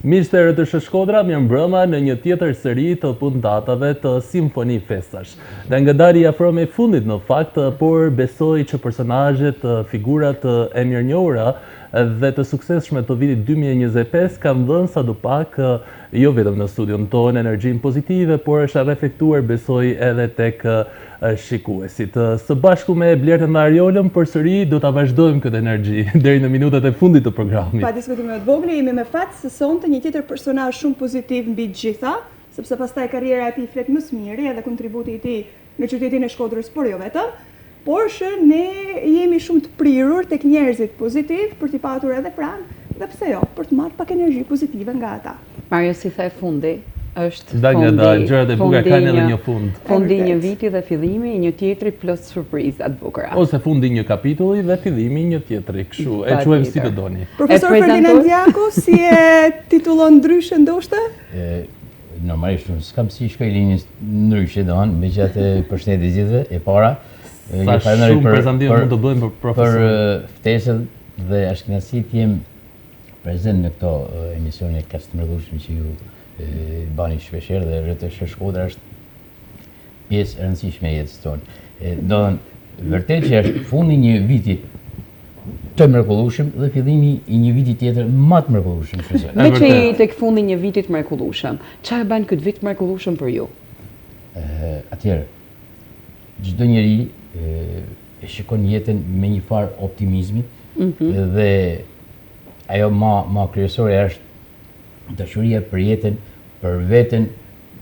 Miqtë të Rrëtësh Shkodra, mirëmbrëma në një tjetër seri të puntatave të Simfoni Festash. Dhe nga dali afrohemi fundit në fakt, por besoj që personazhet, figurat e mirënjohura dhe të suksesshme të vitit 2025 kanë dhënë sadupak jo vetëm në studion tonë energjinë pozitive, por është reflektuar besoj edhe tek shikuesit. Së bashku me Blertën dhe Ariolën, përsëri do ta vazhdojmë këtë energji deri në minutat e fundit të programit. Pa diskutime të vogla, jemi me fat se sonte një tjetër personazh shumë pozitiv mbi të gjitha, sepse pastaj karriera e tij flet më së miri edhe kontributi i tij në qytetin e Shkodrës, por jo vetëm. Por që ne jemi shumë të prirur tek njerëzit pozitiv për t'i patur edhe pranë dhe pse jo, për të marrë pak energji pozitive nga ata. Mario, si the fundi, është gjërat e bukura kanë edhe një fund. Fundi një viti dhe fillimi një tjetri plus surprizat bukura. Ose fundi një kapitulli dhe fillimi një tjetri, kështu. E quajmë si të doni. Profesor Ferdinand Diaku, si e titullon ndryshe ndoshta? Normalisht s'kam si shkoj linjës ndryshe, domethënë, megjithatë përshëndetje gjithëve, e para. Sa shumë prezantim mund të bëjmë për profesor. Për ftesën dhe është kënaqësi të jem prezent në këto emisione kaq të mrekullueshme që ju bani shpeshherë dhe Rrëtësh Shkodra është pjesë e rëndësishme e jetës tonë. Do të thënë vërtet që është fundi një viti të mrekullueshëm dhe fillimi i një viti tjetër më të mrekullueshëm. Me që i tek fundi një viti të mrekullueshëm, çfarë bën këtë vit mrekullueshëm për ju? Atëherë, çdo njeri e shikon jetën me një farë optimizmi dhe ajo ma kryesore është dashuria për jetën, për veten,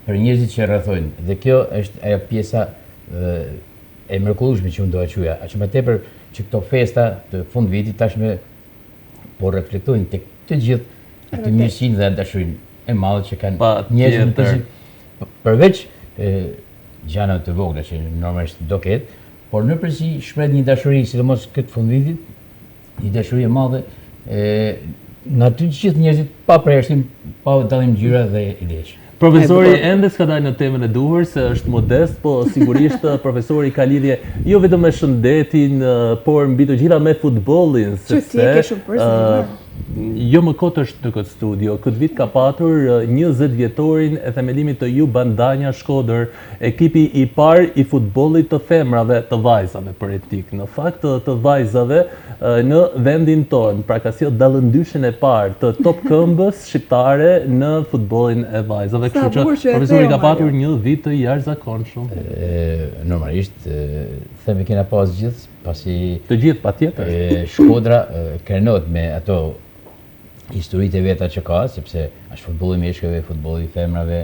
për njerëzit që rrethojnë. Dhe kjo është ajo pjesa e mrekullueshme që unë doja quaja. Aq më tepër që këto festa të fund vitit tashme po reflektojnë tek të gjithë atë mirësinë dhe dashurinë e madhe që kanë njerëzit, përveç gjëra të vogla që normalisht do ketë, por nëpërsi shpreh një dashuri, sidomos këtë fundvitit, një dashuri e madhe nga të gjithë njerëzit pa përjashtim, pa dallim ngjyra dhe idesh. Profesori ende s'ka dalë në temën e duhur se është modest, po sigurisht profesori ka lidhje jo vetëm me shëndetin, por mbi të gjitha me futbollin, sepse jo më kot është në këtë studio. Këtë vit ka patur 20 vjetorin e themelimit të Ju Bandanja Shkodër, ekipi i parë i futbollit të femrave, të vajzave për etik. Në fakt të vajzave në vendin tonë, pra ka sjellë dallëndyshën e parë të top këmbës shqiptare në futbollin e vajzave. Kështu që profesori ka patur një vit të jashtëzakonshëm. Normalisht themi kena pas gjithë, pasi të gjithë patjetër. Shkodra krenohet me ato historitë e veta që ka, sepse është futbolli i meshkujve, futbolli i femrave,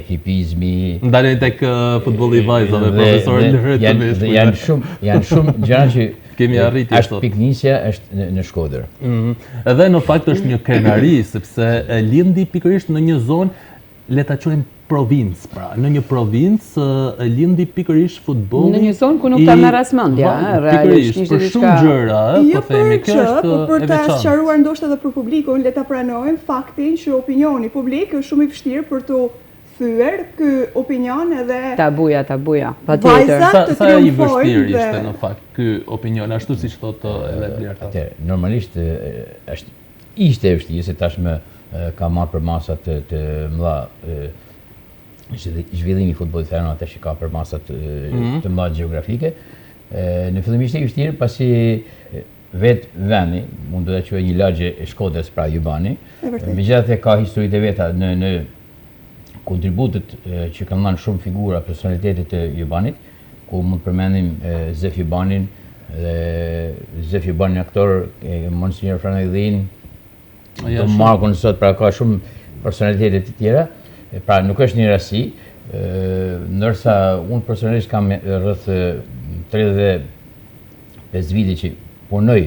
hipizmi. Ndalej tek futbolli i vajzave, profesor Lërët. Janë shumë gjëra që kemi arritur. Është piknisja është në Shkodër. Edhe në fakt është një krenari, sepse lindi pikërisht në një zonë, le ta quajmë provincë, pra në një provincë lindi pikërisht futbolli. Në një zonë ku nuk ka marrë asmendja, realisht për shumë gjëra, po themi kjo është po për ta sqaruar ndoshta edhe për publikun, le ta pranojmë faktin që opinioni publik është shumë i vështirë për të thyer ky opinion edhe tabuja, patjetër. Sa i vështirë ishte në fakt ky opinion, ashtu siç thotë edhe Blerta. Normalisht ishte e vështirë, se tashmë ka marrë për masa të mëdha zhvillimi i futbollit femrave, tash ka për masa të mëdha gjeografike. Në fillim ishte i vështirë, pasi vetë vendi, mund të quaj një lagje e Shkodrës, pra Jubani, megjithatë ka historitë e veta në kontributet që kanë dhënë shumë figura personalitetet të Jubanit, ku mund të përmendim Zef Jubanin dhe Zef Jubanin aktor, Monsignor Franedhin, do Markun sot, pra ka shumë personalitete të tjera. Pra nuk është një rasti, ndërsa unë personalisht kam rreth 35 vite që punoj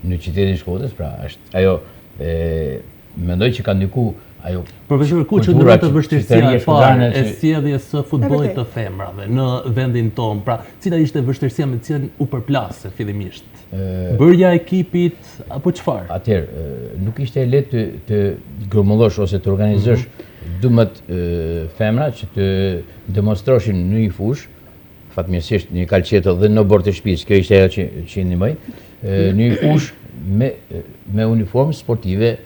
në qytetin e Shkodrës, pra është ajo mendoj që ka ndiku ajo. Profesor, ku qëndron të vështirësia e parë e sjelljes së futbollit të femrave në vendin tonë? Pra, cila ishte vështirësia me të cilën u përplasë fillimisht? Bërja e ekipit apo çfarë? Atëherë, nuk ishte lehtë të grumullosh ose të organizosh 12 femra që të demonstroshin në një fushë, fatmirësisht një kalqeto dhe në bord të shtëpisë, kjo ishte ajo që ndihmoi, në një fushë me uniformë sportive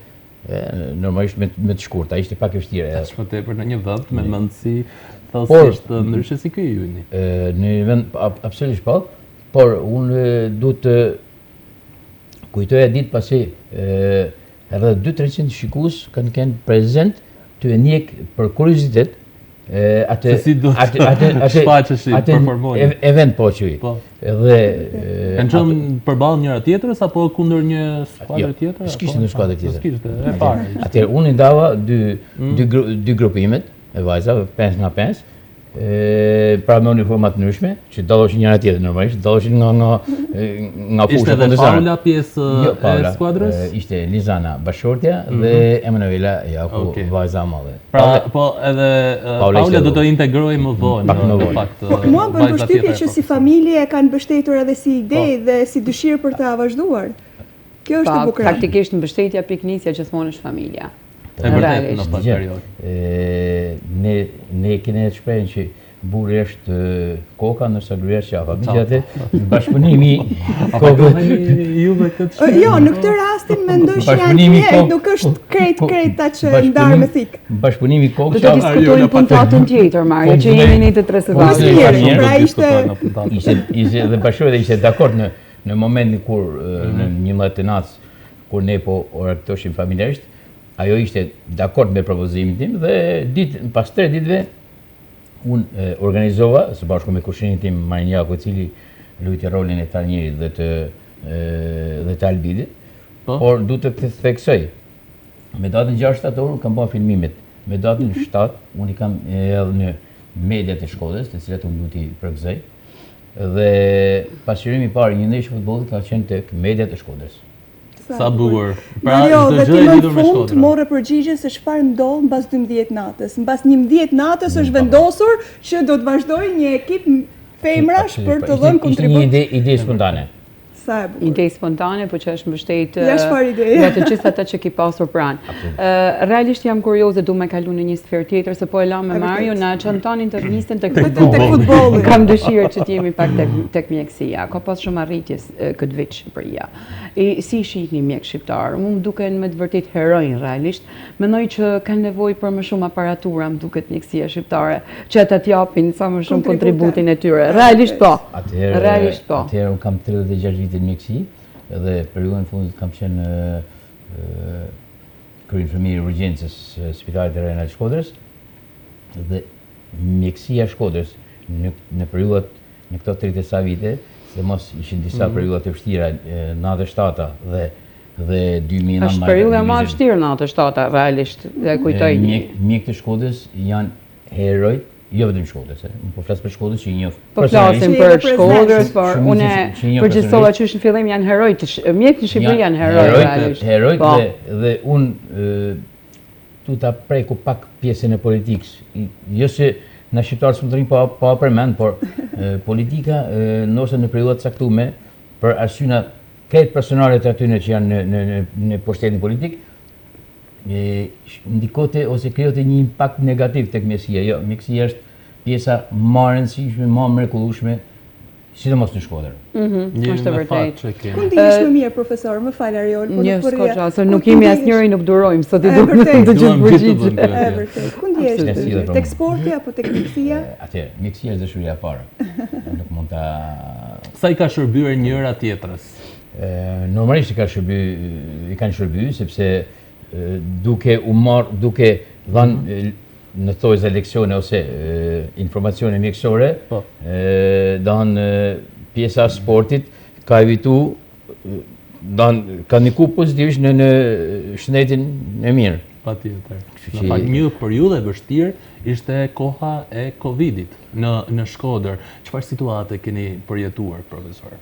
normalisht me të shkurta, ishte pak e vështirë. Tash më tepër në një vend me mendësi thellësisht ndryshe si ky Yni. Në një vend absolutisht po, por unë duhet të kujtoja ditë pasi edhe 200-300 shikues kanë qenë prezent të e njek për kuriozitet se si do të shfaqesh performojnë. Event po që i. Edhe kanë qenë përballë njëra tjetrës apo kundër një skuadre tjetër? S'kishte një skuadër tjetër. S'kishte, e parë. Atëherë unë i ndava dy grupimet e vajzave, 5 nga 5. Pra me uniformat të ndryshme, që dalloshin njëra tjetër normalisht, dalloshin nga fusha. Ishte edhe Paula pjesë e skuadrës? Ishte Lizana Bashortja dhe Emanuela Jaku, vajza e madhe. Pra, po edhe Paula do të integrojë më vonë në fakt. Mua bën përshtypje që si familje kanë mbështetur edhe si ide dhe si dëshirë për ta vazhduar. Kjo është e bukur. Faktikisht mbështetja piknisja gjithmonë është familja. E vërtet në këtë periudhë. Ne kemi të shprehën që burri është koka ndërsa gruaja është qafa. Megjithatë, bashkëpunimi juve këtë. Jo, në këtë rastin mendoj që janë nuk është krejta që ndar me thik. Bashkëpunimi kokë. Do të diskutojmë puntatën tjetër, Mario, që jemi ne të tre së bashku. Pra ishte dhe bashkëria ishte dakord në momentin kur në 11 nac kur ne po organizoheshim familjarisht. Ajo ishte dakord me propozimin tim dhe pas 3 ditëve unë organizova së bashku me kushinin tim Marin Jaku, i cili luajti rolin e trajnerit dhe të Albidit, por du të theksoj. Me datën 6 shtator kam bërë filmimet. Me datën 7 unë i kam edhe në mediat e Shkodrës, të cilat unë du t'i përgëzoj. Dhe pasqyrimi i parë një ndeshje futbolli ka qenë tek mediat e Shkodrës. Sa bukur. Mario, dhe ti më në fund morë përgjigje se çfarë ndodh mbas 12 natës. Mbas 11 natës është vendosur që do të vazhdojë një ekip femrash për të dhënë kontribut. Ishte një ide spontane. Sa e bukur. Ide spontane, po që është mbështet nga të gjithë ata që ki pasur pranë. Realisht jam kurioze, du me kalu në një sferë tjetër, se po e la me Mario, na që në tanë intervjistën të futbolli. Kam dëshirë që t'jemi pak tek mjekësia, ka pas shumë arritjes këtë vit Shqipëria. Si shihni mjek shqiptar, mu më duken me të vërtet herojnë realisht, mendoj që kanë nevojë për më shumë aparatura, më duket mjekësia shqiptare, që ata t'japin sa më shumë kontributin e tyre. Realisht po. Atëherë unë kam 36 vite në mjekësi dhe periudhën e fundit kam qenë kryeinfermier i urgjencës Spitalit Regional të Shkodrës dhe mjekësia e Shkodrës në periudhat në këto 30 sa vite, se mos ishin disa periudha të vështira, 97-a dhe 2000-a. Është periudha më e vështirë 97-a realisht, dhe kujtoj një. Mjekët e Shkodrës janë heroj, jo vetëm Shkodrës, unë po flas për Shkodrës që i njoh. Po flasim për Shkodrës, por unë përgjithsova që në fillim janë heroj, mjekët në Shqipëri janë heroj realisht. Heroj dhe unë tu ta preku pak pjesën e politikës. Jo se na shqiptarët së më të rinjë pa përmend, por politika nëse në periudhat caktume, për arsyna këtë personalet atyne që janë në pushtetin politik, ndikote ose krijote një impakt negativ tek mjekësia. Jo, mjekësia është pjesa më e rëndësishme, më e mrekullueshme, sidomos në Shkodër. Është vërtet. Ku ndihesh më mirë, profesor? Më fal Ariol, por nuk po rria. Se nuk jemi asnjëri nuk durojmë, sot i duam të gjithë përgjigjet. Është vërtet. Ku ndihesh? Tek sporti apo tek mjekësia? Atëherë, mjekësia është dashuria e parë. Nuk mund ta Sa i ka shërbyer njëra tjetrës? Normalisht i kanë shërbyer sepse duke dhënë në thojza leksione ose informacione mjekësore, dhanë pjesa sportit, ka evitu, ka ndiku pozitivisht në shëndetin e mirë. Patjetër. Në fakt një periudhë e vështirë ishte koha e Covidit në Shkodër. Çfarë situate keni përjetuar, profesor?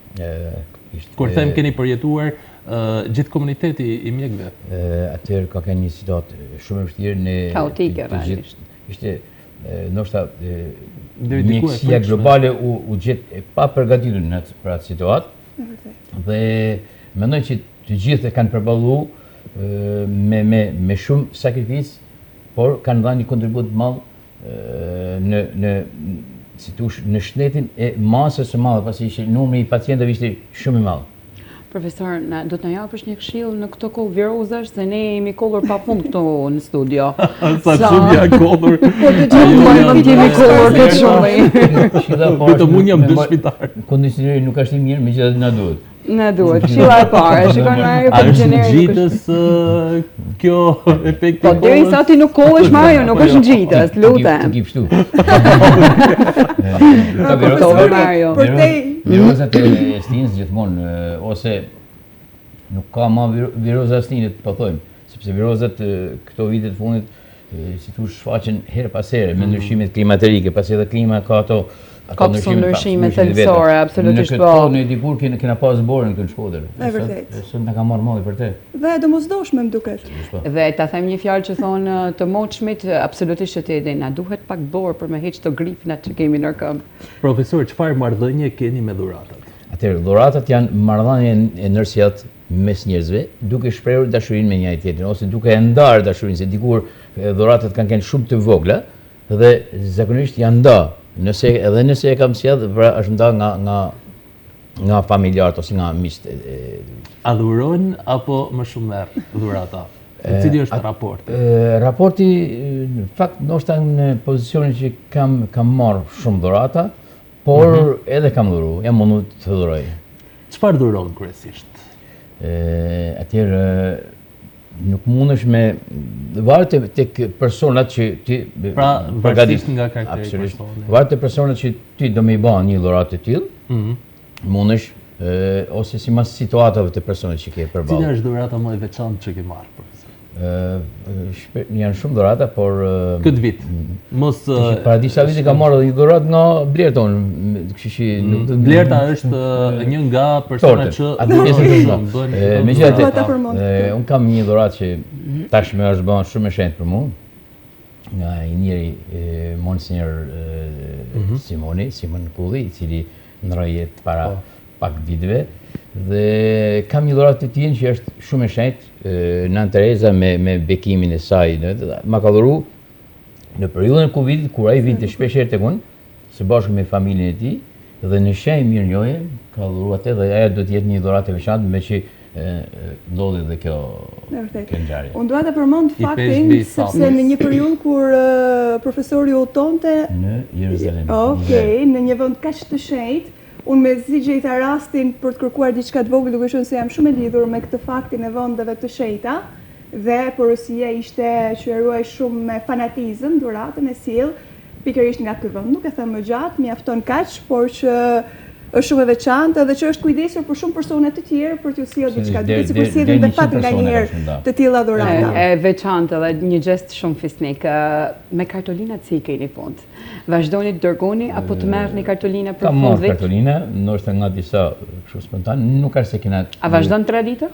Kur them keni përjetuar gjithë komuniteti i mjekëve? Atëherë ka qenë një situatë shumë e vështirë. Kaotike, realisht. Ishte, ndoshta, mjekësia globale u gjetë pa përgatitur për atë situatë. Dhe mendoj që të gjithë e kanë përballuar me shumë sakrificë, por kanë dhënë një kontribut të madh në shëndetin e masës së madhe, pasi që numri i pacientëve ishte shumë i madh. Profesor, do të na japësh një këshill në këtë kohë virozash se ne jemi kollur pafund këtu në studio. Sa shumë ja kollur. Po të gjithë jemi kollur të shumë. Vetëm unë jam dëshmitar. Kondicioneri nuk është i mirë, megjithatë na duhet. Na duhet, këshilla e parë, shikon Mario për gjenerin. A është kjo efekti? Po derisa ti nuk kollesh Mario, nuk është ngjitës, lutem. Ti kështu. Mario. Virozat e stinës gjithmonë ose nuk ka më viroza stinët, po thojmë, sepse virozat këto vite të fundit si thu shfaqen her pas here me ndryshimet klimaterike, pasi edhe klima ka ato ndryshime thelbësore, absolutisht po. Në këtë kohë dikur kena pas borën këtu në Shkodër. E vërtet. Sot na ka marrë malli për te. Dhe domosdoshme më duket. Dhe ta them një fjalë që thonë të moçmit, absolutisht që ti na duhet pak borë për me heq të grifnat që kemi në këmbë. Profesor, çfarë marrëdhënie keni me dhuratat? Atëherë, dhuratat janë marrëdhënie e ndërsjellë mes njerëzve, duke shprehur dashurinë me njëri tjetrin ose duke e ndarë dashurinë, se dikur dhuratat kanë qenë shumë të vogla dhe zakonisht janë nda. Nëse e kam sjell, pra është nda nga familjarët ose nga miqtë. A dhuron apo më shumë merr dhurata? Cili është raporti? Raporti, në fakt, ndoshta në pozicionin që kam marrë shumë dhurata, por edhe kam dhuru, jam mundur të dhuroj. Çfarë dhuron kryesisht? Atëherë nuk mundesh me varet tek personat që ti përgatit nga karakteri. Varet te personat që ti do më i bën një dhuratë të tillë. Mundesh ose sipas situatave të personat që ke përballë. Cila është dhurata më e veçantë që ke marrë, profesor? Janë shumë dhurata, por këtë vit. Mos para disa vite kam marrë një dhuratë nga Blerton, kështu që nuk do. Blerta është një nga personat që bën. Megjithatë, un kam një dhuratë që tashmë është bën shumë e shenjtë për mua. Nga i njëri Monsinjor Simon Kulli, i cili ndroi jetë para pak viteve. Dhe kam një dhuratë të tillë që është shumë e shenjtë, Nën Tereza me bekimin e saj. Ma ka dhuru në periudhën e Covidit, kur ai vinte shpesh herë tek unë, së bashku me familjen e tij, dhe në shenjë mirënjohje ka dhuruar atë dhe ajo do të jetë një dhuratë e veçantë, me që ndodhi dhe kjo ngjarje. Unë dua të përmend faktin sepse në një periudhë kur profesori udhtonte në Jeruzalem. Okej, në një vend kaq të shenjtë, unë me zi gjejta rastin për të kërkuar diçka të vogël, duke qenë se jam shumë e lidhur me këtë faktin e vendeve të shenjta dhe porosia ishte që e ruaj shumë me fanatizëm dhuratën e sill, pikërisht nga ky vend. Nuk e them më gjatë, mjafton kaq, por që është shumë e veçantë dhe që është kujdesur për shumë persona të tjerë për t'u sjellë diçka, duke sikur sjellin dhe fat nganjëherë të tilla dhurata. E veçantë dhe një gest shumë fisnik. Me kartolinat si i keni punë? Vazhdoni të dërgoni apo të merrni kartolina për fund vit? Kam marrë kartolina, ndoshta nga disa kështu spontan, nuk ka se kena. A vazhdon tradita?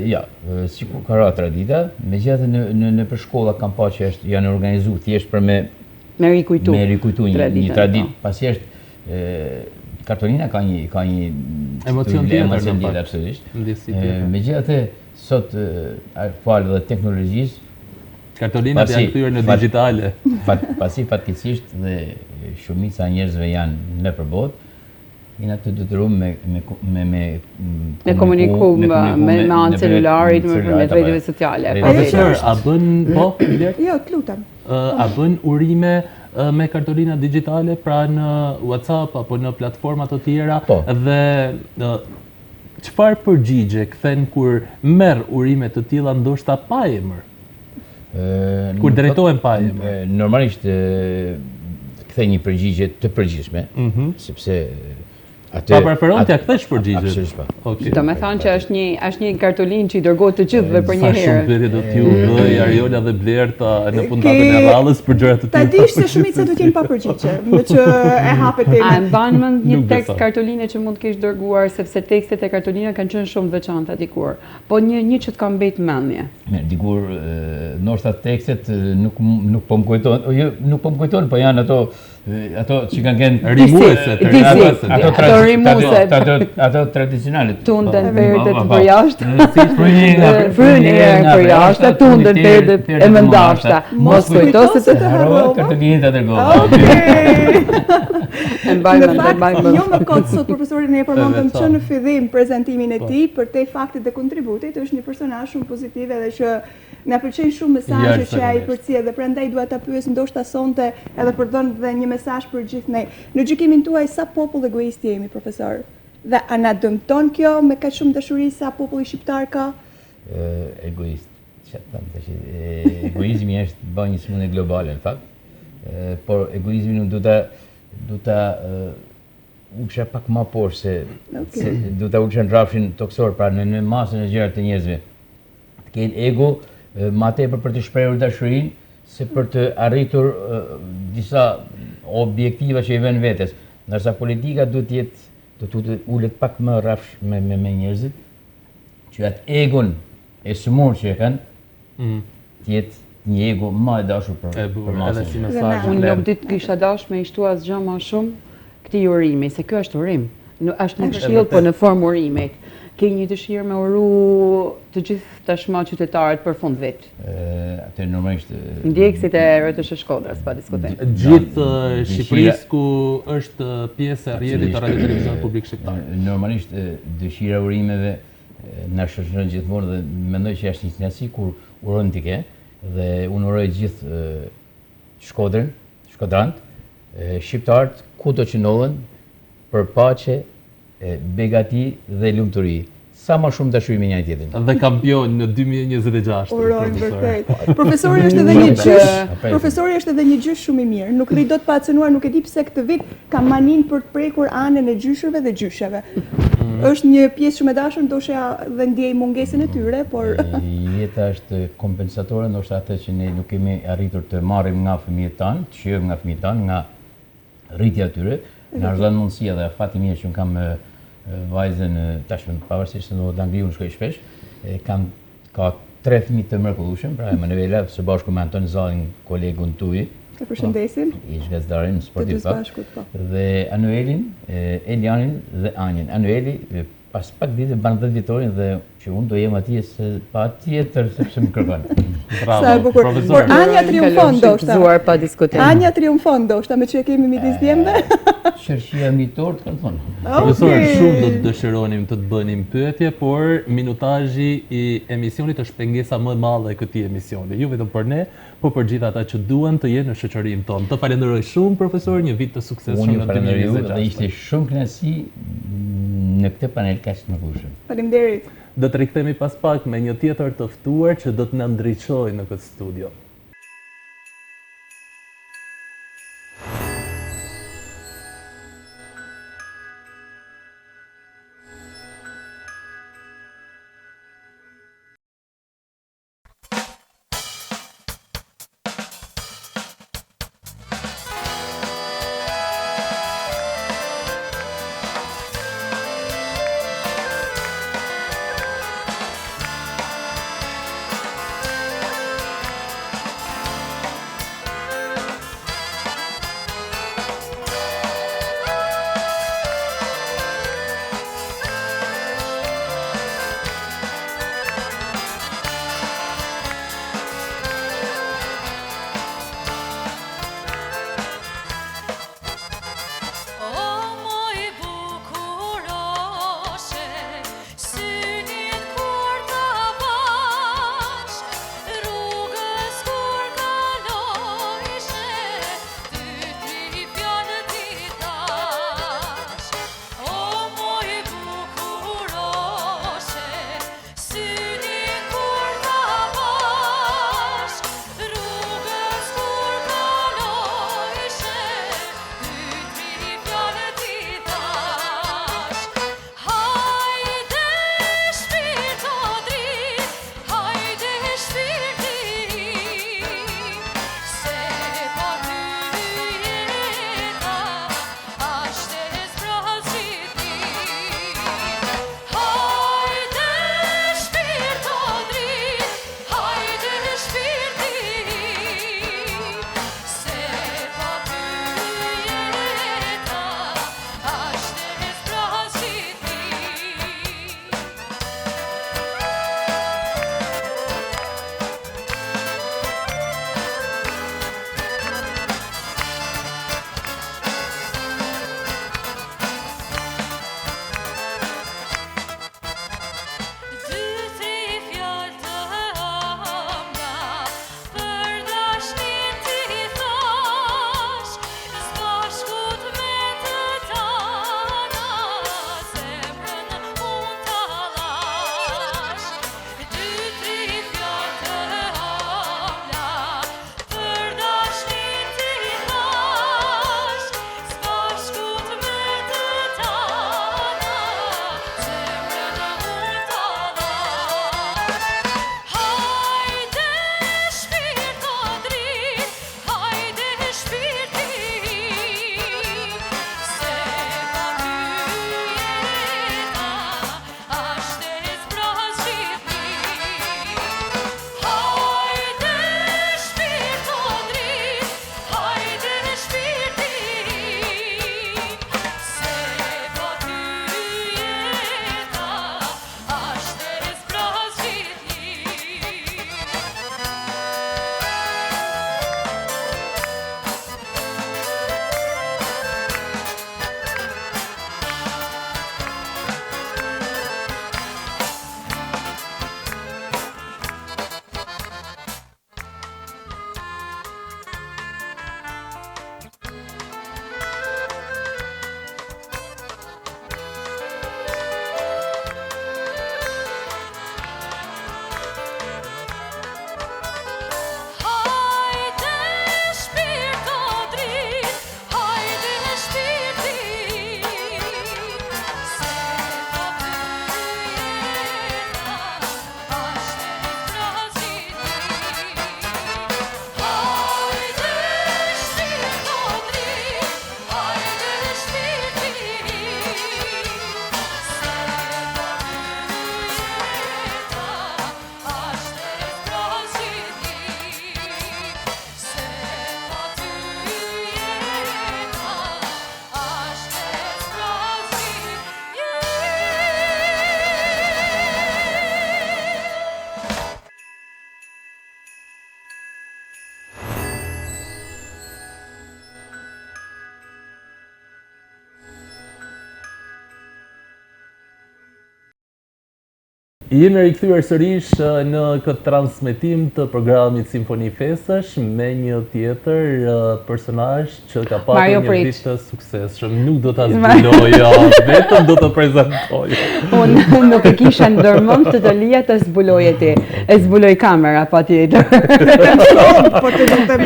Ja, sikur ka ra tradita, megjithatë në për shkolla kam pa që janë organizuar thjesht për me rikujtu një traditë, pasi është kartolina ka një emocion tjetër absolutisht. Megjithatë sot falë dhe teknologjisë, kartolinat janë kthyer në digjitale. Pasi fatkeqësisht dhe shumica e njerëzve janë nëpër botë, jena të detyruar me komunikum me anë celularit, me rrjeteve sociale. Profesor, a bën Jo, të lutem. A bën urime me kartolina digjitale, pra në WhatsApp apo në platforma të tjera, dhe çfarë përgjigje kthen kur merr urime të tilla ndoshta pa emër? Kur drejtohen pa emër? Normalisht kthej një përgjigje të përgjithshme, sepse pa preferon t'ja kthesh përgjigjet. Absolutisht po. Do me thonë që është një kartolinë që i dërgohet të gjithëve për një herë. Sa shumë pyetje do t'ju bëj Ariola dhe Blerta në puntatën e radhës për gjëra të tilla. Ta dish se shumica do të jenë pa përgjigje, me që e hapet temën. A mban mend një tekst kartoline që mund të kesh dërguar, sepse tekstet e kartolinave kanë qenë shumë veçanta dikur. Po një që të ka mbet mendje. Dikur ndoshta tekstet nuk po më kujtojnë, po janë ato që kanë qenë rimuese, ato rimuse. Ato tradicionalet. Tunden perdet për jashtë. Frynën për jashtë, tunden perdet e mëndashta. Mos kujto se të harrova kartolinë të dërgova. Në fakt, jo më kot sot profesorin ne përmendëm që në fillim prezantimin e tij për te faktit dhe kontributit, është një personazh shumë pozitiv edhe që na pëlqejnë shumë mesazhet që ai përcjell dhe prandaj dua ta pyes ndoshta sonte edhe për dhënë dhe një mesazh për gjithë ne. Në gjykimin tuaj sa popull egoist jemi, profesor? Dhe a na dëmton kjo me kaq shumë dashuri sa populli shqiptar ka? Egoist. Egoizmi është bën një sëmundje globale në fakt. Por egoizmi nuk du ta uksha pak ma poshtë se du ta uksha në rrafshin toksor, pra në masën e gjërat të njerëzve. Të kenë ego ma tepër për të shprehur dashurinë se për të arritur disa objektiva që i vënë vetes. Ndërsa politika duhet të ulet pak më rrafsh me njerëzit, që atë egon e sëmur që e kanë, të jetë një ego më e dashur për masën. Unë nuk ditë kisha dash me ishtu asgjë më shumë këtij urimi, se kjo është urim. Është në këshill, po në formë urimi. Ke një dëshirë me uru të gjithë tashmë qytetarët për fund vit? Atë normalisht ndjekësit e RTS Shkodrës, pa diskutim. Gjithë Shqipërisë ku është pjesë e rrjetit të Radio Televizionit Publik Shqiptar. Normalisht dëshira e urimeve na shoqëron gjithmonë dhe mendoj që është një kënaqësi kur urojnë ti ke dhe unë uroj gjithë Shkodrën, shkodrant, shqiptarët kudo që ndodhen për paqe, begati dhe lumturi. Sa më shumë dashuri me njëri tjetrin. Dhe kampion në 2026. Urojmë vërtet. Profesori është edhe një gjysh. Profesori është edhe një gjysh shumë i mirë. Nuk rri dot pa acënuar, nuk e di pse këtë vit ka manin për të prekur anën e gjyshërve dhe gjysheve. Është një pjesë shumë e dashur, ndoshta dhe ndjej mungesën e tyre, por jeta është kompensatore, ndoshta atë që ne nuk kemi arritur të marrim nga fëmijët tanë, të shijojmë nga fëmijët tanë, nga rritja e tyre, na rëzon mundësia dhe fati mirë që un kam vajzën tashmë pavarësisht se në Angli unë shkoj shpesh, ka 3 fëmijë të mrekullueshëm, pra Emanuela së bashku me Anton Zallin, kolegun tuaj. E përshëndesim. Ish gazetaren sportiv. Dhe Anuelin, Elianin dhe Anjen. Anueli pas pak ditë ban 10 vjetorin dhe që unë do jem atje se pa tjetër sepse më kërkon. Sa e bukur. Por Anja triumfon ndoshta. Pa diskutim. Anja triumfon ndoshta me që e kemi midis djemve. Shërshia mitort kanë thonë. Profesor, shumë do të dëshironim të të bënim pyetje, por minutazhi i emisionit është pengesa më e madhe e këtij emisioni. Jo vetëm për ne, por për gjithë ata që duan të jenë në shoqërinë tonë. Të falenderoj shumë profesor, një vit të suksesshëm në 2026. Dhe ishte shumë kënaqësi në këtë panel kaq të mrekullueshëm. Faleminderit. Do të rikthehemi pas pak me një tjetër të ftuar që do të na ndriçojë në këtë studio. Jemi rikthyer sërish në këtë transmetim të programit Simfoni Festash me një tjetër personazh që ka pasur një ditë të suksesshëm. Nuk do ta zbuloj, vetëm do të prezantoj. Unë nuk e kisha ndërmend të Lija të zbuloje ti. E zbuloj kamera patjetër. Po të lutem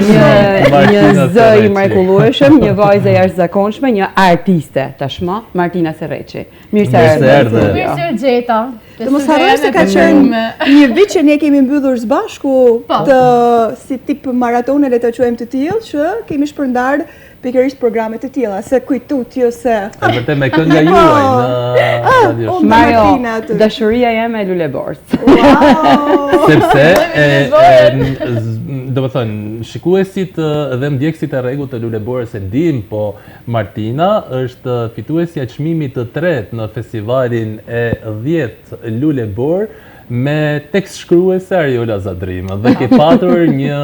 Një zë i mrekullueshëm, një vajzë e jashtëzakonshme, një artiste tashmë, Martina Serreçi. Mirë se erdhe. Mirë se u gjeta. Të mos harroj se ka qenë një vit që ne kemi mbyllur së bashku të si tip maratone le ta quajmë të tillë që kemi shpërndar pikërisht programe të tilla, se kujtut ju se vërtet me kënga juaj në Mario, dashuria jeme e Lulebors. Sepse do të thënë, shikuesit dhe ndjekësit e rregullt të Luleborës e dim, po Martina është fituesja e çmimit të tretë në festivalin e 10 Lulebor me tekst shkruese Ariola Zadrima dhe ke patur një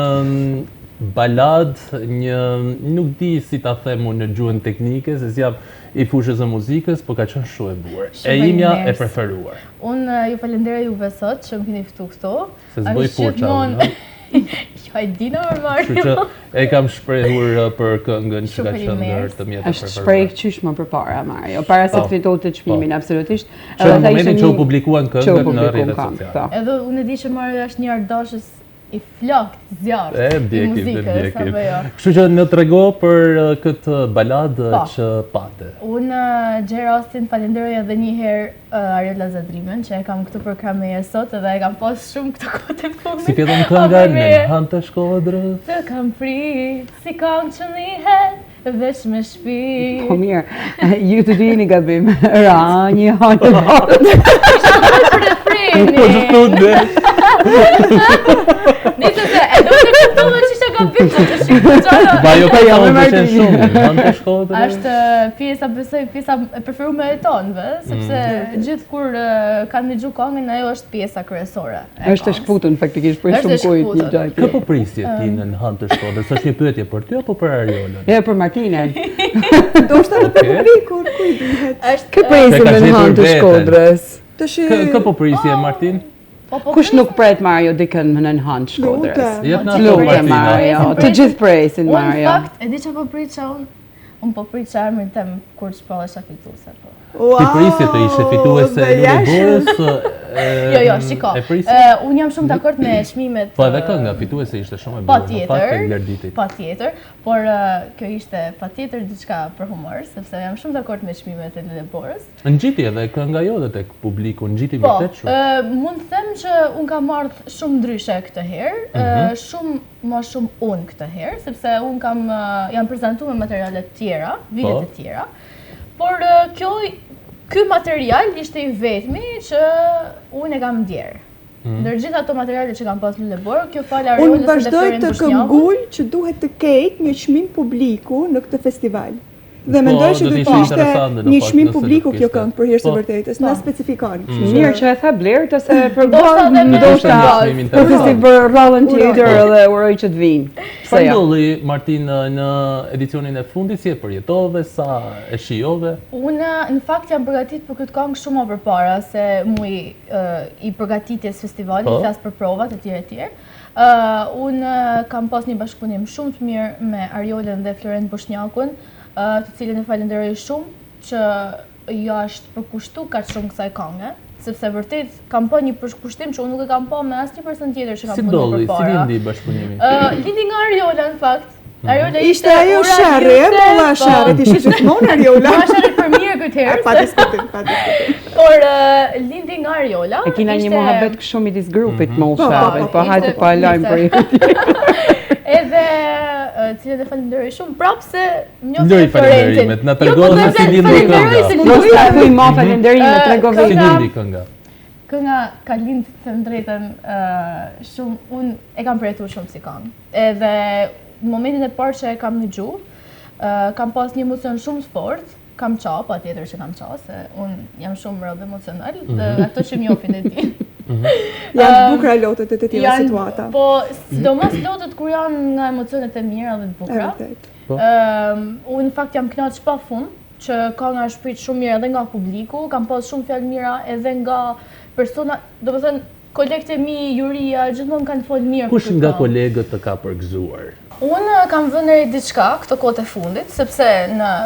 balad, nuk di si ta them unë në gjuhën teknike, se jam i fushës së muzikës, po ka qenë shumë e bukur. E imja e preferuar. Unë ju falenderoj juve sot që më keni ftuar këtu. Se s'bëj furça. Jo, e dina me Mario. Kështu që e kam shprehur për këngën që ka qenë ndër të mia të preferuar. Është shpreh qysh më përpara Mario, para se të fitonte çmimin, absolutisht. Që në momentin që u publikuan këngën në rrjetet sociale. Edhe unë e di që Mario është një ardashës i flakt, zjarrt i muzikës, apo jo? Kështu që në trego për këtë baladë që pate. Unë gjej rastin falenderoj edhe një herë Ariola Zadrimën që e kam këtu për kamerë sot edhe e kam pas shumë këtë kohë fundit. Si fillon kënga në Han të Shkodrës? Të kam prit si këngë që lihet veç me shpirt. Po mirë, ju të dini gabim. Ra një Han të refreni. Nisë se e do të kuptoj që çka gabim të shikoj. Ba jo ka jam më shumë. Han të Shkodrës. Është pjesa besoj pjesa e preferuar e tonëve, sepse gjithë kur kanë dëgju këngën ajo është pjesa kryesore. Është e shkputur faktikisht për shumë kohë një gjë. Kë po prisje ti në Han të Shkodrës? Është një pyetje për ty apo për Ariolën? Jo, për Martinën. Do të thotë për publikun, ku i dihet. Kë presim në Han të Shkodrës? Kë po prisje Martin? Kush nuk pret Mario dikën në Han të Shkodrës? Lutem Mario, të gjithë presin Mario. Në fakt, e di çfarë po pritja unë po prit çarmin tem kur shpallesha fituese po. Ti prisje të ishe fituese e Luleborës? Jo, shiko. Unë jam shumë dakord me çmimet. Po edhe kënga fituese ishte shumë e bukur. Patjetër, por kjo ishte patjetër diçka për humor, sepse jam shumë dakord me çmimet e Luleborës. Ngjiti edhe kënga jote tek publiku, ngjiti vërtet shumë. Po, mund të them që unë kam marrë shumë ndryshe këtë herë, shumë më shumë unë këtë herë, sepse unë jam prezantuar me materiale të tjera, video të tjera. Por ky material ishte i vetmi që unë e kam ndjerë. Ndër gjithë ato materiale që kam pas Lulebor, kjo fal Ariolës unë vazhdoj të këngull që duhet të ketë një çmim publiku në këtë festival. Dhe mendoj që do të ishte një çmim publiku kjo këngë për hir të vërtetës, na specifikon. Mirë që e tha Blerë se përgon ndoshta për rallën tjetër edhe uroj që të vinë. Çfarë ndolli Martin në edicionin e fundit, si e përjetove, sa e shijove? Unë në fakt jam përgatitur për këtë këngë shumë më përpara se muaj i përgatitjes festivalit, flas për provat e tjera. Unë kam pas një bashkëpunim shumë të mirë me Ariolën dhe Florent Boshnjakun, të cilën e falenderoj shumë që jo është përkushtu kaq shumë kësaj këngë, sepse vërtet kam pa një përkushtim që unë nuk e kam pa me asnjë person tjetër që kam punuar përpara. Si lindi bashkëpunimi? Lindi nga Ariola në fakt. Ariola ishte ajo sherrë, molla sherrë, ishte gjithmonë Ariola. Ma sherrë për mirë këtë herë. Pa diskutim. Por lindi nga Ariola. E kina një mohabet shumë midis grupit mollshave, po hajde pa lajm për ju. Edhe cilën e falenderoj shumë prapë se njoftë Florentin. Na tregon se si lindi kënga. Mos ta thuj më falenderimet, tregove si lindi kënga. Kënga ka lindë të drejtën shumë, unë e kam përjetuar shumë si këngë. Edhe në momentin e parë që e kam dëgju, kam pas një emocion shumë të fortë, kam qa, patjetër që kam qa, se unë jam shumë rob emocional, dhe ato që m'njohin e di. Janë të bukura lotët e të tjera situata. Po, sidomos lotët kur janë nga emocionet e mira dhe të bukura. Unë në fakt jam kënaqur pafund që kënga është prit shumë mirë edhe nga publiku, kam pas shumë fjalë mira edhe nga persona, do të thënë, kolegët e mi, Juria, gjithmonë kanë folë mirë. Kush nga kolegët të ka përgëzuar? Unë kam vënë diçka këto kohët e fundit, sepse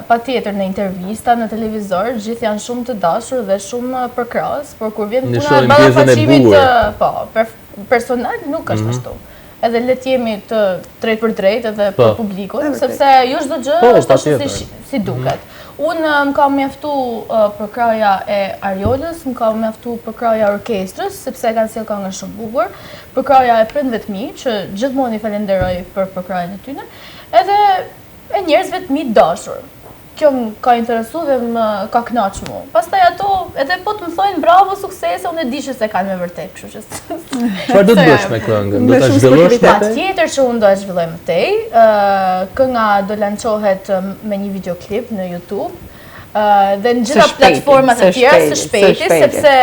patjetër në intervista, në televizor, gjithë janë shumë të dashur dhe shumë përkrahës, por kur vjen puna e ballafaqimit personal nuk është ashtu. Edhe le të jemi të drejt për drejt edhe për publikun, sepse jo çdo gjë është ashtu si duket. Unë më ka mjaftu përkraja e Ariolës, më ka mjaftu përkraja orkestrës, sepse kanë sjellë këngë shumë bukur, përkraja e prindëve të mi, që gjithmonë i falenderoj për përkrajen e tyre, edhe e njerëzve të mi dashur. Kjo më ka interesu dhe më ka knaq mu. Pastaj ato, edhe po të më thojnë bravo, suksese, unë e di që se kanë me vërtet, kështu që... Çfarë do të bësh me këngën? Do ta zhvillosh më tej? Patjetër që unë do ta zhvilloj më tej. Kënga do lançohet me një videoklip në YouTube. Dhe në gjitha platformat e tjera së shpejti, sepse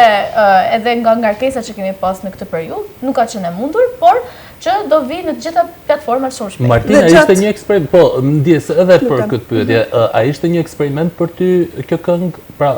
edhe nga ngarkesa që kemi pas në këtë periudhë, nuk ka qenë e mundur, por që do vi në të gjitha platformat shumë shpejt. Martina, ishte një eksperiment, po, më ndjes edhe për këtë pyetje, a ishte një eksperiment për ty kjo këngë, pra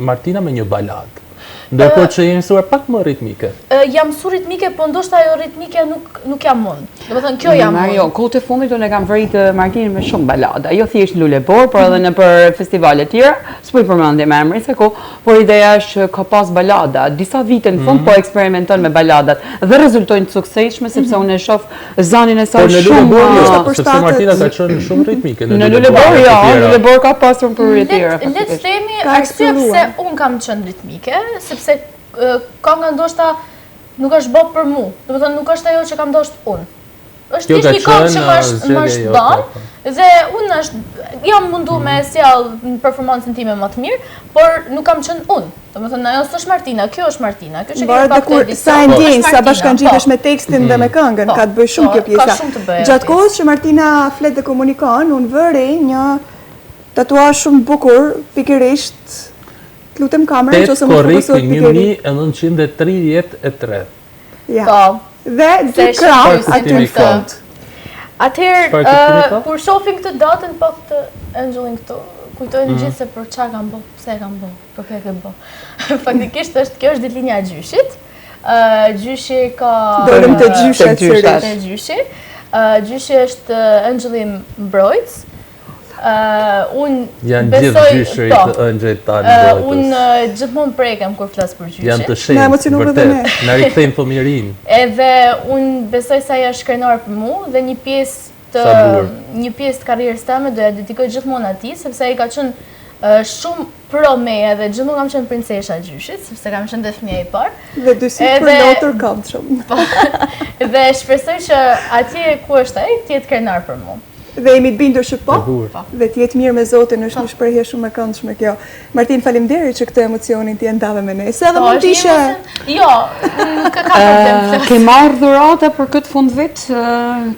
Martina me një balad? Ndërkohë që jemi mësuar pak më ritmike. Jam mësuar ritmike, po ndoshta ajo ritmike nuk jam mund. Do të thënë kjo jam mund. Jo, kohët e fundit unë e kam vrit Martinën me shumë balada. Jo thjesht Lulebor, por edhe në për festivale të tjera, s'po i përmendje me emrin se por ideja është që ka pas balada. Disa vite në fund po eksperimenton me baladat dhe rezultojnë të suksesshme sepse unë e shoh zanin e saj shumë sepse Martina ka qenë shumë ritmike në Lulebor. Jo, Lulebor ka pasur për të tjera. Le të themi arsye pse un kam qenë ritmike, sepse kënga ndoshta nuk është bërë për mu. Do të thënë nuk është ajo që kam dashur unë. Është thjesht një këngë që më është bërë dhe unë jam mundu me sjell në performancën time më të mirë, por nuk kam qenë unë. Do të thënë ajo s'është Martina, kjo është Martina. Kjo që kemi pak të sa e ndjen, sa bashkangjitesh me tekstin dhe me këngën, ka të bëjë shumë kjo pjesa. Gjatë kohës që Martina flet dhe komunikon, unë vëri një tatuazh shumë bukur, pikërisht lutem kamerën ose më fokusohet pikërisht. 1933. Ja. Dhe dy krah aty në fund. Atëherë kur shohim këtë datën po këtë Angelin këtu, kujtojnë gjithë se për çfarë kam bë, pse e kam bë, për kë e kam bë. Faktikisht kjo është ditëlinja e gjyshit. Gjyshi ka dorëm të gjyshet gjyshi. Gjyshi është Angeli mbrojtës. Janë gjithë gjyshërit të ëngjëjt tanë mbrojtës. Unë gjithmonë prekem kur flas për gjyshe. Janë të shenjtë, vërtet, na rikthejnë fëmijërinë. Edhe unë besoj se ajo është krenar për mua dhe një pjesë të karrierës time do ja dedikoj gjithmonë atij, sepse ai ka qenë shumë pro meja dhe gjithmonë kam qenë princesha e gjyshit, sepse kam qenë fëmija e parë. Dhe dy si për lotër kam shumë. Dhe shpresoj që atje ku është ai të jetë krenar për mua. Dhe jemi të bindur që po, dhe të jetë mirë me Zotin, është një shprehje shumë e këndshme kjo. Martin, faleminderit që këtë emocionin ti ndave me ne. Se edhe mund të ishe... Jo, nuk ka problem. Ke marrë dhurata për këtë fund vit?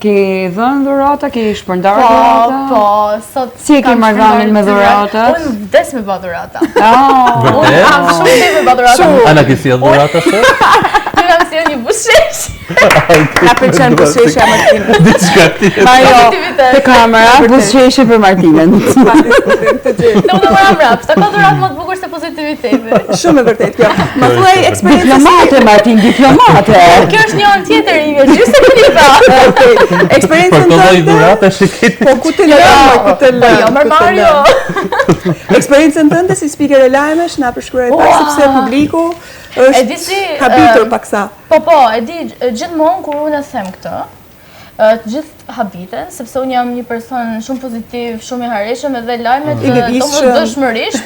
Ke dhënë dhurata? Ke shpërndarë dhurata? Po, sot... Si e ke marrëdhënien me dhuratat? Unë vdes me bë dhurata. Vërtet? Unë kam shumë me bë dhurata. Ana ke sjell dhurata sot? Unë kam sjell një bushesh. Na pëlqen busheshja Martinës. Diçka tjetër. Ajo, te kamera, busheshje për Martinën. Do të marram rap, sa ka dhurat më të bukur se pozitiviteti. Shumë e vërtet kjo. Ma thuaj eksperiencë diplomate Martin, diplomate. Kjo është një anë tjetër ime, gjysë e klipa. Eksperiencën tënde. Dhurata shikit. Po ku të lë? Jo, Mario. Eksperiencën tënde si speaker e lajmesh na përshkruaj pak sepse publiku është habitur paksa. Po, e di gjithmonë kur unë them këtë, të gjithë habiten, sepse unë jam një person shumë pozitiv, shumë i harreshëm edhe lajmet domosdoshmërisht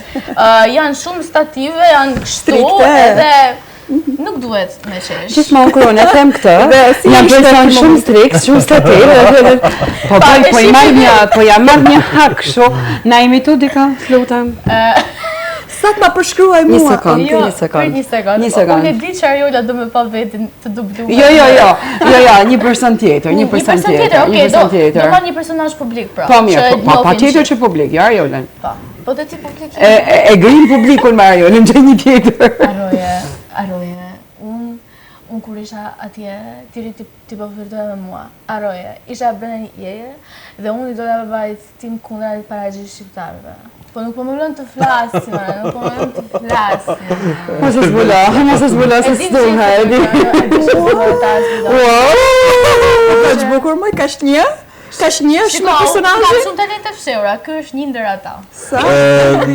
janë shumë stative, janë kështu edhe nuk duhet me qesh. Gjithmonë kur unë them këtë, jam person shumë strikt, shumë stativ, po ja marr një hak kështu, na imito dika, lutem. Sa të ma përshkruaj mua? Një sekond. Unë e di që Ariola do me pa vetin të dubduar. Jo, një person tjetër. Një person tjetër. Do ma një personazh publik, pra. Po mirë, pa tjetër që publik, jo Ariola. Po dhe ti publik. E grim publikun me Ariola, në gjë një tjetër. Aroje, unë kur isha atje, tiri ti po flirtoja me mua. Aroje, isha brenda një jeje dhe unë i doja bajt tim kundra para gjithë shqiptarëve. Po nuk po më lënë të flasim, nuk po më lënë të flasim. Mos e zbula se s'duha, e di. Ka që bukur mëj, ka shtë një shumë personazhi? Ka shumë talente fshehura, ky është një ndër ata. Sa?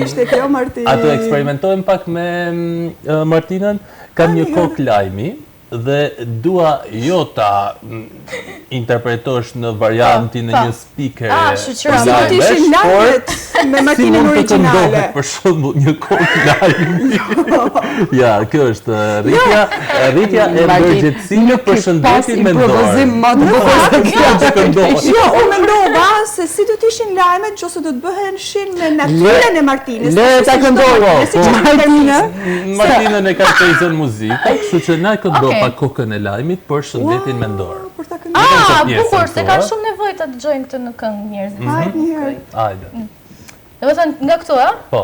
Ishte kjo Martin. Ato eksperimentojmë pak me Martinën, kam një kokë lajmi dhe dua jo ta interpretosh në variantin e një speaker lajmesh, por me Martinën origjinale. Për shembull një kokë lajmi. Ja, kjo është rritja e përgjegjësimit për shëndetin mendor. Jo, unë mendova se si do të ishin lajmet ose do të bëheshin me natyrën e Martinës. Le ta këndoj. Martinën e ka shpejzën muzikë, kështu që na këndoj pa kokën e lajmit për shëndetin mendor. Bukur, se ka shumë nevojë ta dëgjojnë këtë në këngë njerëzit. Hajde një herë. Hajde. Do të thënë nga këtu, a? Po.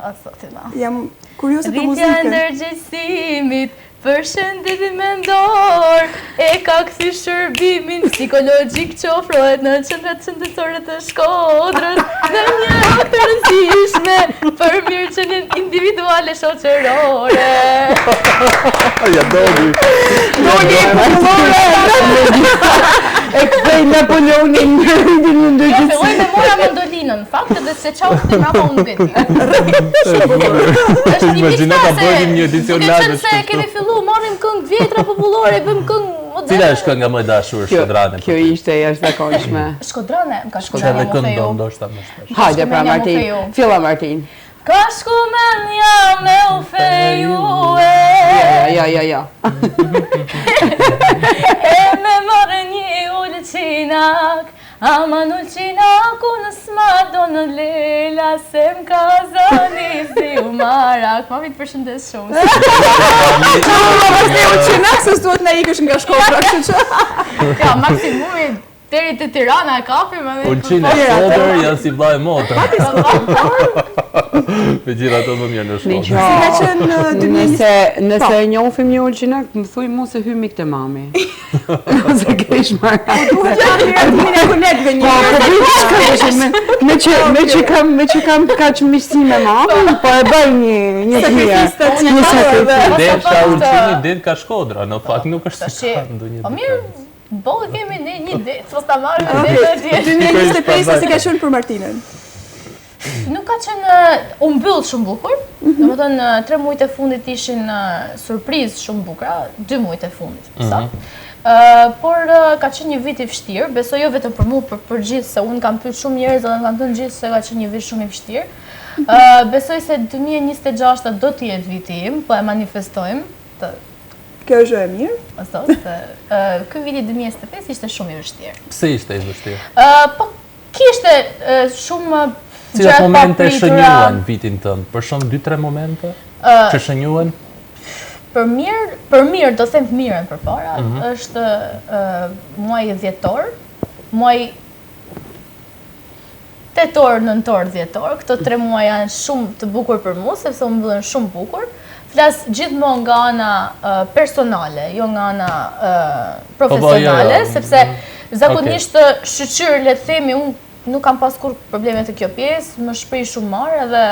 O, zotin ma. Jam kurioze për Rritja muzikën. ndërgjegjësimit për shëndetin mendor e ka kthy shërbimin psikologjik që ofrohet në qendrat shëndetësore të Shkodrës në një rrugë të rëndësishme për mirëqenien individuale shoqërore. Ja doli. E kthej Napoleonin në rritin në ndërgjithësi. Filloj me mora mandolinën, fakt edhe se çau të mbrapa unë veti. Imagjino ta bëjmë një edicion live se kemi filluar marrim këngë vjetra popullore, bëjmë këngë moderne. Cila është kënga më e dashur shkodrane? Kjo ishte jashtëzakonshme. Shkodrane, më ka Edhe shkodrane më këndon feju. ndoshta më shpesh. Hajde pra Martin. Filla Martin. Ka shkumenja me u feju Ja. e me marrë një ulqinak, aman ulqinaku në s'ma do në lela, se m'ka zani si u marak. Ma vitë përshëndes shumë. Ulqinak se s'duhet na ikësh nga Shkodra, kështu që. Ja, maksimumi deri te Tirana e kapim edhe. Ulqin e Shkodër janë si vllai motor. Me gjitha të më mirë në Një shkollë. Ka qenë në 2020. Nëse e njohim një ulqinak, më thuj mu se hymi këtë mami. Se kesh marrë. Duhet të mirë atimin e konekve një. Me që kam kaq miqësi me mamën, po e bëj një tjerë. Desha ulqini det ka Shkodra, në fakt nuk është se ka ndonjë. Po mirë, bollë kemi ne një det, mos ta marrim det atje. 2025 si ka qenë për Martinën? Nuk ka qenë u mbyll shumë bukur. Domethënë 3 muajt e fundit ishin surprizë shumë bukura, 2 muajt e fundit. Por ka qenë një vit i vështirë, besoj jo vetëm për mua, për gjithë, se unë kam pyet shumë njerëz dhe kanë thënë gjithë se ka qenë një vit shumë i vështirë. Besoj se 2026 do të jetë viti im, po e manifestojmë. Kjo është e mirë. Ose se ky vit i 2025 ishte shumë i vështirë. Pse ishte i vështirë? Po kishte shumë Cilat momente shënjuan vitin tënd? Për shumë 2-3 momente që shënjuan? Për mirë, do them të mirën përpara, është muaji dhjetor, muaji tetor, nëntor, dhjetor. Këto 3 muaj janë shumë të bukur për mua, sepse u mbyllen shumë bukur. Flas gjithmonë nga ana personale, jo nga ana profesionale, sepse zakonisht shqyr, le të themi, unë nuk kam pas kur probleme të kjo pjesë, më shprej shumë marë edhe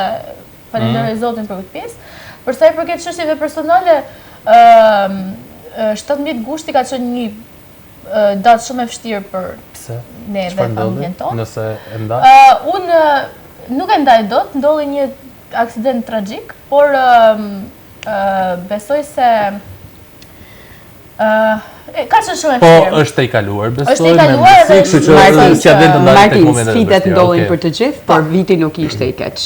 falenderoj Zotin për këtë pjesë. Për sa i përket çështjeve personale, 17 gushti ka qenë një datë shumë e vështirë për ne dhe familjen tonë. Nëse e ndaj? Unë nuk e ndaj dot, ndodhi një aksident tragjik, por besoj se ka qenë shumë e vështirë. Po është e kaluar, besoj. Është e kaluar dhe Martin, sfidat ndodhin për të gjithë, por viti nuk ishte i keq.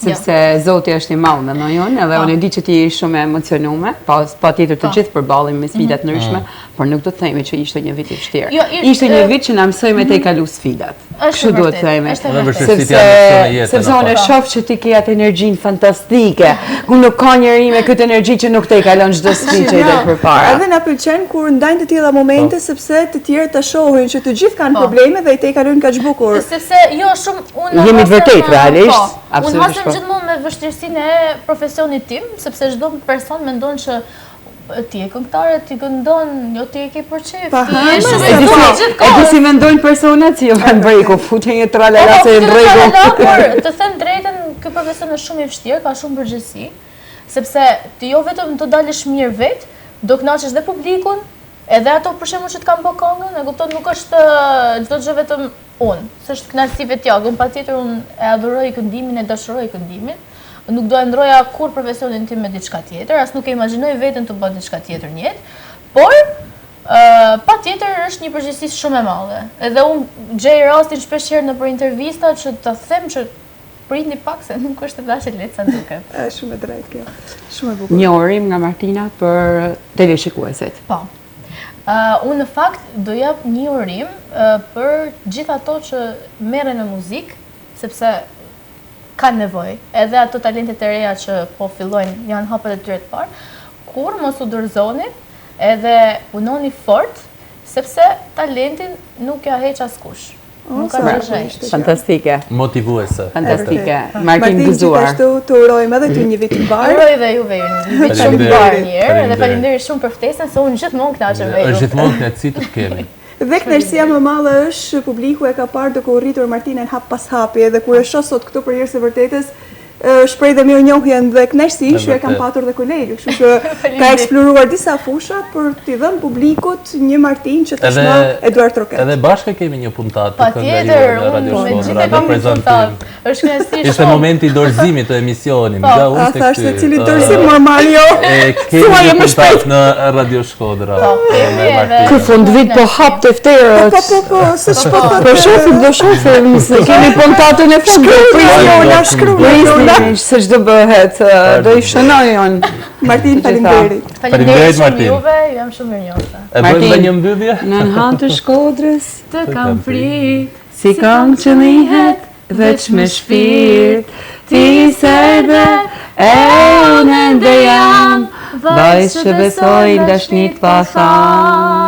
Sepse Zoti është i madh me nojon, edhe unë e di që ti je shumë emocionuar, patjetër të gjithë përballemi me sfida të ndryshme, por nuk do të themi që ishte një vit i vështirë. Ishte një vit që na mësoi me të kalu sfidat. Kështu duhet të themi. Sepse unë e shoh që ti ke atë energjinë fantastike. Ku nuk ka njeri me këtë energji që nuk të i kalon çdo sfidë që i del përpara. Edhe na pëlqen kur ndajnë të tilla momente sepse të tjerë të shohin që të gjithë kanë probleme dhe i te kalojnë kaq bukur. Sepse jo shumë unë jemi të vërtetë realisht. Unë hasem gjithmonë me vështirësinë e profesionit tim, sepse çdo person mendon që ti e këngëtare, ti këndon, jo ti e ke për qef. E di si mendojnë personat si jo kanë breku, futen një tralala se në rregull. Por të them drejtën, ky profesion është shumë i vështirë, ka shumë përgjegjësi, sepse ti jo vetëm do dalësh mirë vet, do kënaqësh dhe publikun, edhe ato për shembull që të kanë bërë këngën, e kupton, nuk është çdo gjë vetëm unë, s'është kënaqësi vetjak, unë patjetër unë e adhuroj këndimin, e dashuroj këndimin. Nuk do e ndroja kur profesionin tim me diçka tjetër, as nuk e imagjinoj veten të bëj diçka tjetër në jetë, por patjetër është një përgjegjësi shumë e madhe. Edhe unë gjej rastin shpeshherë në për intervista që ta them që pritni pak se nuk është dashje lehtë sa duket. Është shumë e drejtë kjo. Shumë e bukur. Një urim nga Martina për televizikuesit. Po. Unë në fakt do jap një urim për gjithë ato që merren me muzikë, sepse kanë nevojë, edhe ato talentet e reja që po fillojnë, janë hapet e tyre të parë, kur mos u dorëzoni, edhe punoni fort, sepse talentin nuk ja heq askush. Nuk ka rreshë. Fantastike. Motivuese. Fantastike. Martin gëzuar. Gjithashtu të urojmë edhe ty një vit të mbar. Uroj dhe juve një vit shumë të mbar njëherë, dhe faleminderit shumë për ftesën, se unë gjithmonë kënaqem me ju. Është gjithmonë kënaqësi të kemi. Dhe kënaqësia më e madhe është publiku e ka parë duke u rritur Martinën hap pas hapi, edhe kur e shoh sot këtu për herë së vërtetës, shpreh dhe mirënjohjen dhe kënaqësi që e kam patur dhe kolegë, kështu që ka eksploruar disa fusha për t'i dhënë publikut një Martin që tashmë Eduard Troket. Edhe bashkë kemi një puntat të Patjetër, unë me gjithë e kam një puntat. Është kënaqësi shumë. Ishte momenti i dorëzimit të emisionit, nga unë tek ty. Thashë cili dorëzim Mario? Kemi një puntat në Radio Shkodra. Ky fund vit po hap të fterët. Po, se çfarë? Po shohim, do shohim, se kemi puntatën e fundit. Shkruaj. Se çdo bëhet, do i shënojon. Martin, faleminderit. Faleminderit Martin. Juve, jam shumë mirënjohëse. E bëjmë dhe një mbyllje? Në han të Shkodrës të kam frikë, si këngë që lihet veç me shpirt, ti serbe e unë ende jam, vajzë që besojnë dashnit pa thanë.